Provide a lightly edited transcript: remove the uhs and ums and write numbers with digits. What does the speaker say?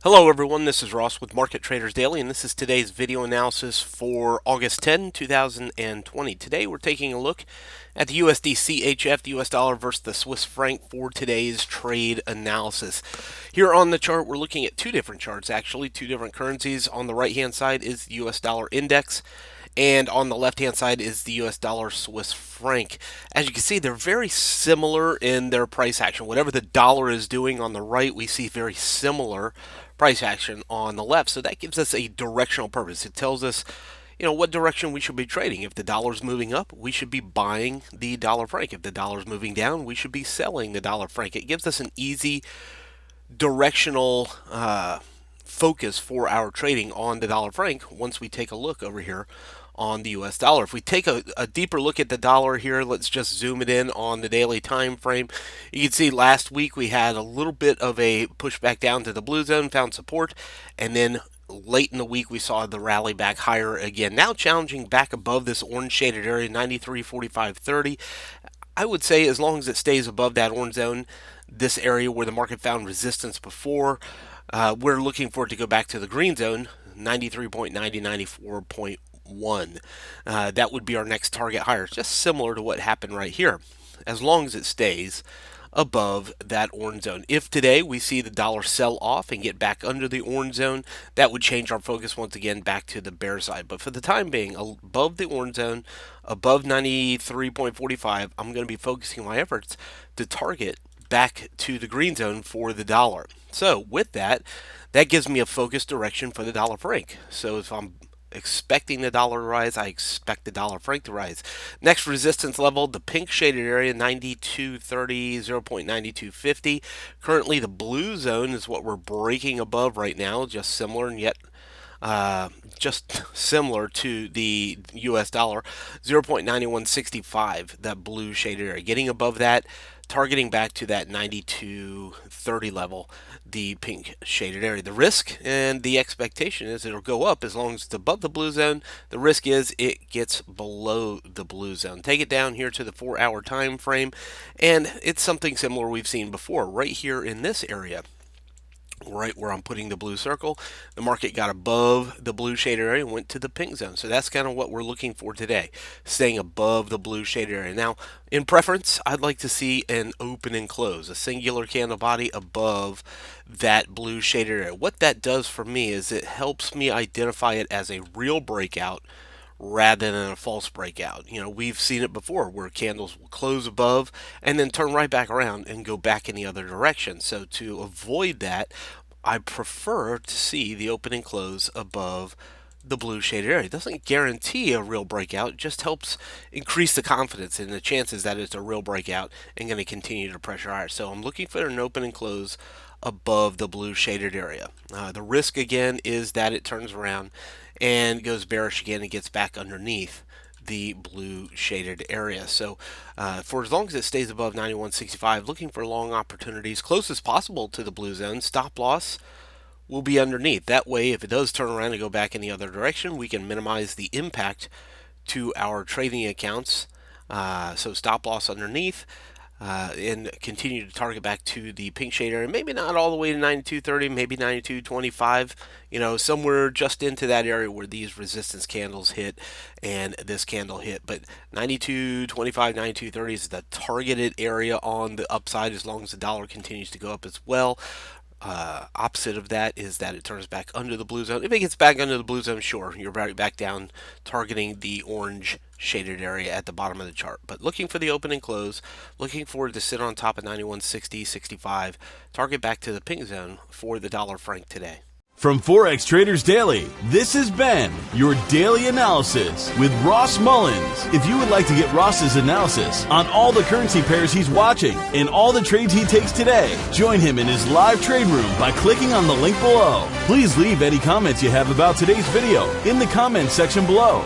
Hello everyone, this is Ross with Market Traders Daily, and this is today's video analysis for August 10, 2020. Today we're taking a look at the USDCHF, the US dollar versus the Swiss franc for today's trade analysis. Here on the chart, we're looking at two different charts, actually, two different currencies. On the right-hand side is the US dollar index, and on the left-hand side is the US dollar Swiss franc. As you can see, they're very similar in their price action. Whatever the dollar is doing on the right, we see very similar price action on the left. So that gives us a directional purpose. It tells us, what direction we should be trading. If the dollar's moving up, we should be buying the dollar franc. If the dollar's moving down, we should be selling the dollar franc. It gives us an easy directional focus for our trading on the dollar franc once we take a look over here on the US dollar. If we take a deeper look at the dollar here, let's just zoom it in on the daily time frame. You can see last week we had a little bit of a pushback down to the blue zone, found support, and then late in the week we saw the rally back higher again. Now challenging back above this orange shaded area, 93.4530. I would say as long as it stays above that orange zone, this area where the market found resistance before, we're looking for it to go back to the green zone, 93.90, 94.1. That would be our next target higher, just similar to what happened right here, as long as it stays above that orange zone. If today we see the dollar sell off and get back under the orange zone, that would change our focus once again back to the bear side. But for the time being, above the orange zone, above 93.45, I'm going to be focusing my efforts to target back to the green zone for the dollar. So with that, that gives me a focus direction for the dollar franc. So if I'm expecting the dollar to rise, I expect the dollar franc to rise. Next resistance level, the pink shaded area, 92.30, 0.9250. Currently the blue zone is what we're breaking above right now, just similar and yet just similar to the US dollar, 0.9165, that blue shaded area. Getting above that, targeting back to that 92.30 level, the pink shaded area. The risk and the expectation is it'll go up as long as it's above the blue zone. The risk is it gets below the blue zone. Take it down here to the 4-hour time frame, and it's something similar we've seen before. Right here in this area, right where I'm putting the blue circle, the market got above the blue shaded area and went to the pink zone. So that's kind of what we're looking for today, staying above the blue shaded area. Now, in preference, I'd like to see an open and close, a singular candle body above that blue shaded area. What that does for me is it helps me identify it as a real breakout rather than a false breakout. We've seen it before where candles will close above and then turn right back around and go back in the other direction. So to avoid that, I prefer to see the open and close above the blue shaded area. It doesn't guarantee a real breakout, it just helps increase the confidence and the chances that it's a real breakout and going to continue to pressure higher. So I'm looking for an open and close above the blue shaded area. The risk again is that it turns around and goes bearish again and gets back underneath the blue shaded area. So for as long as it stays above 91.65, looking for long opportunities close as possible to the blue zone. Stop loss will be underneath. That way, if it does turn around and go back in the other direction, we can minimize the impact to our trading accounts. So stop loss underneath. And continue to target back to the pink shade area. Maybe not all the way to 92.30, maybe 92.25, somewhere just into that area where these resistance candles hit and this candle hit. But 92.25, 92.30 is the targeted area on the upside as long as the dollar continues to go up as well. Opposite of that is that it turns back under the blue zone. If it gets back under the blue zone, sure, you're right back down targeting the orange shaded area at the bottom of the chart. But looking for the open and close, looking for it to sit on top of 91.60, 65, target back to the pink zone for the dollar franc today. From Forex Traders Daily, this has been your daily analysis with Ross Mullins. If you would like to get Ross's analysis on all the currency pairs he's watching and all the trades he takes today, join him in his live trade room by clicking on the link below. Please leave any comments you have about today's video in the comments section below.